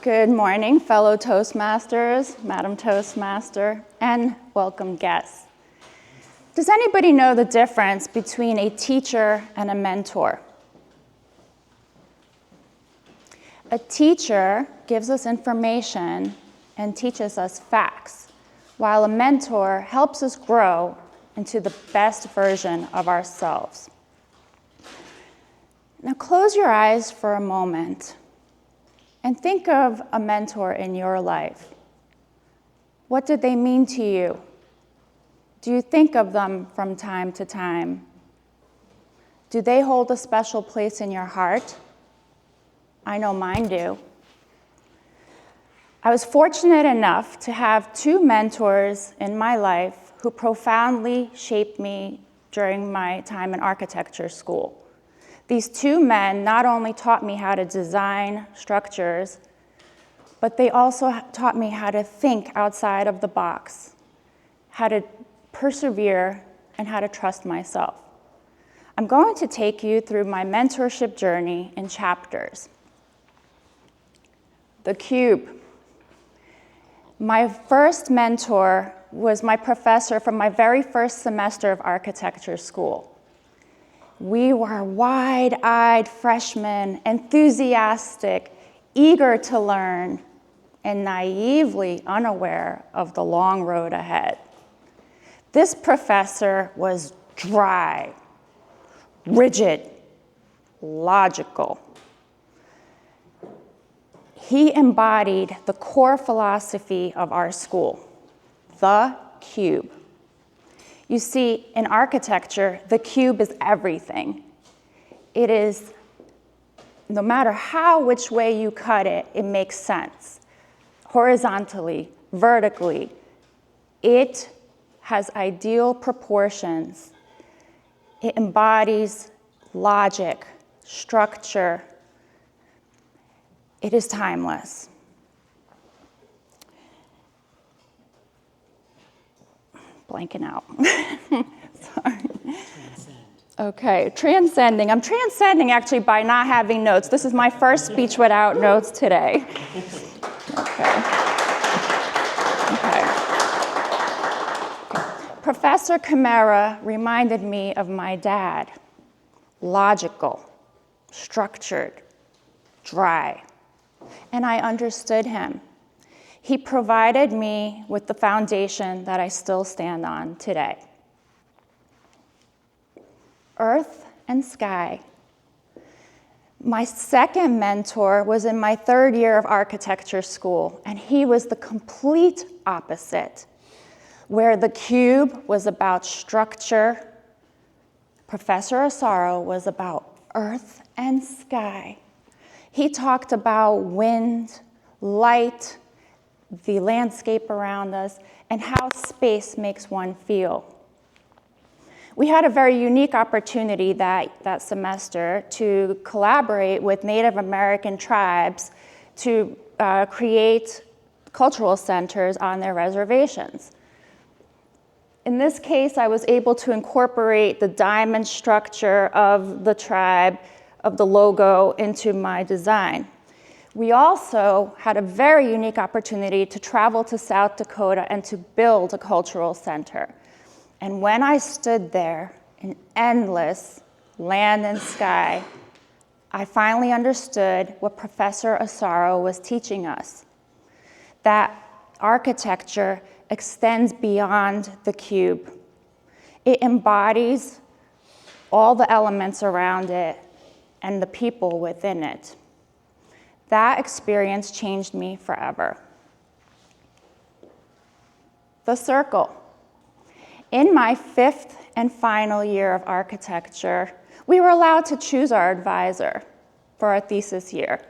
Good morning, fellow Toastmasters, Madam Toastmaster, and welcome guests. Does anybody know the difference between a teacher and a mentor? A teacher gives us information and teaches us facts, while a mentor helps us grow into the best version of ourselves. Now close your eyes for a moment and think of a mentor in your life. What did they mean to you? Do you think of them from time to time? Do they hold a special place in your heart? I know mine do. I was fortunate enough to have two mentors in my life who profoundly shaped me during my time in architecture school. These two men not only taught me how to design structures, but they also taught me how to think outside of the box, how to persevere, and how to trust myself. I'm going to take you through my mentorship journey in chapters. The cube. My first mentor was my professor from my very first semester of architecture school. We were wide-eyed freshmen, enthusiastic, eager to learn, and naively unaware of the long road ahead. This professor was dry, rigid, logical. He embodied the core philosophy of our school, the cube. You see, in architecture, the cube is everything. It is, no matter which way you cut it, it makes sense. Horizontally, vertically, it has ideal proportions. It embodies logic, structure. It is timeless. Blanking out. Sorry. Okay, transcending. I'm transcending actually by not having notes. This is my first speech without notes today. Okay. Professor Camara reminded me of my dad. Logical, structured, dry. And I understood him. He provided me with the foundation that I still stand on today. Earth and sky. My second mentor was in my third year of architecture school, and he was the complete opposite. Where the cube was about structure, Professor Asaro was about earth and sky. He talked about wind, light, the landscape around us, and how space makes one feel. We had a very unique opportunity that semester to collaborate with Native American tribes to create cultural centers on their reservations. In this case, I was able to incorporate the diamond structure of the tribe, of the logo, into my design. We also had a very unique opportunity to travel to South Dakota and to build a cultural center. And when I stood there in endless land and sky, I finally understood what Professor Asaro was teaching us, that architecture extends beyond the cube. It embodies all the elements around it and the people within it. That experience changed me forever. The circle. In my fifth and final year of architecture, we were allowed to choose our advisor for our thesis year.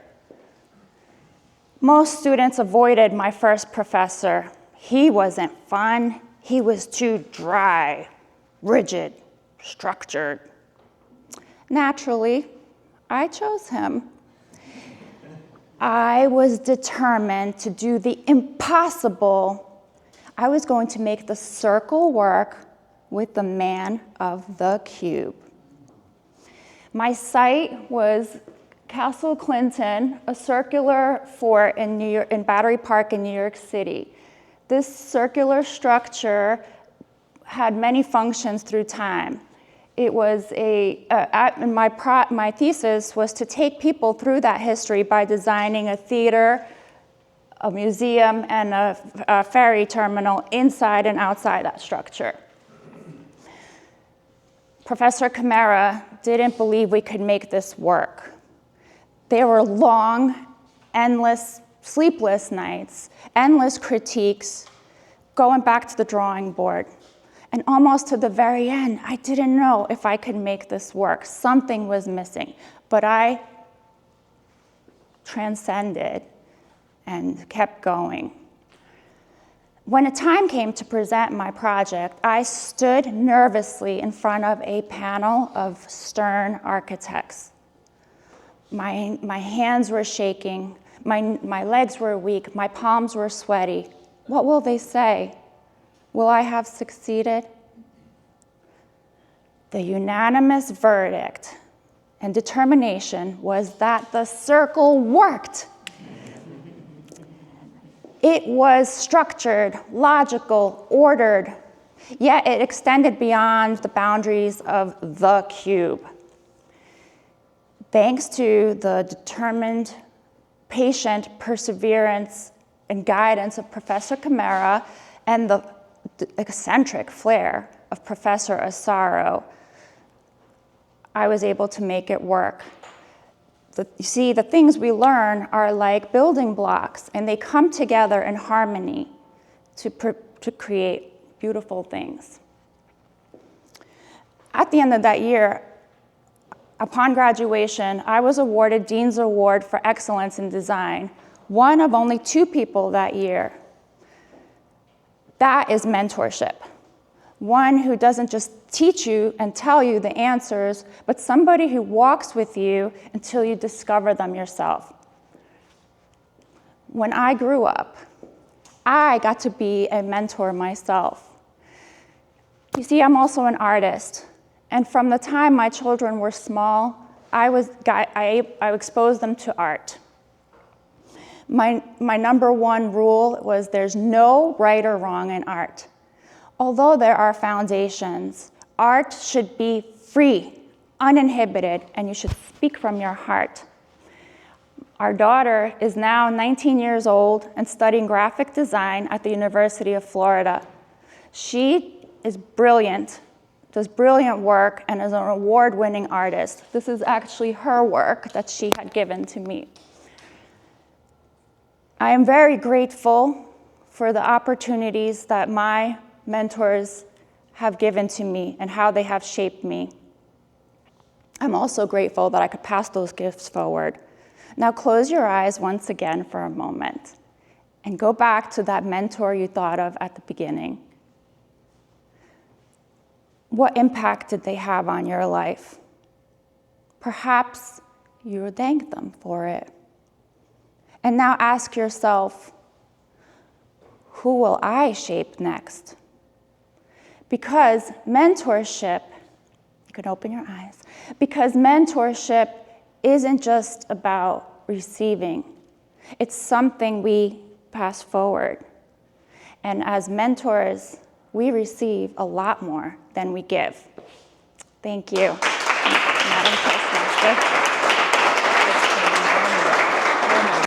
Most students avoided my first professor. He wasn't fun. He was too dry, rigid, structured. Naturally, I chose him. I was determined to do the impossible. I was going to make the circle work with the man of the cube. My sight was Castle Clinton, a circular fort in Battery Park in New York City. This circular structure had many functions through time. It was my thesis was to take people through that history by designing a theater, a museum, and a ferry terminal inside and outside that structure. Professor Camara didn't believe we could make this work. There were long, endless, sleepless nights, endless critiques, going back to the drawing board. And almost to the very end, I didn't know if I could make this work. Something was missing. But I transcended and kept going. When a time came to present my project, I stood nervously in front of a panel of stern architects. My hands were shaking, my legs were weak, my palms were sweaty. What will they say? Will I have succeeded? The unanimous verdict and determination was that the circle worked. It was structured, logical, ordered, yet it extended beyond the boundaries of the cube. Thanks to the determined, patient perseverance and guidance of Professor Camara and the eccentric flair of Professor Asaro, I was able to make it work. You see, the things we learn are like building blocks, and they come together in harmony to create beautiful things. At the end of that year, upon graduation, I was awarded Dean's Award for Excellence in Design, one of only 2 people that year. That is mentorship. One who doesn't just teach you and tell you the answers, but somebody who walks with you until you discover them yourself. When I grew up, I got to be a mentor myself. You see, I'm also an artist, and from the time my children were small, I exposed them to art. My number 1 rule was there's no right or wrong in art. Although there are foundations, art should be free, uninhibited, and you should speak from your heart. Our daughter is now 19 years old and studying graphic design at the University of Florida. She is brilliant, does brilliant work, and is an award-winning artist. This is actually her work that she had given to me. I am very grateful for the opportunities that my mentors have given to me and how they have shaped me. I'm also grateful that I could pass those gifts forward. Now close your eyes once again for a moment and go back to that mentor you thought of at the beginning. What impact did they have on your life? Perhaps you would thank them for it. And now ask yourself, who will I shape next? Because mentorship, you can open your eyes, because mentorship isn't just about receiving. It's something we pass forward. And as mentors, we receive a lot more than we give. Thank you, Madam Toastmaster.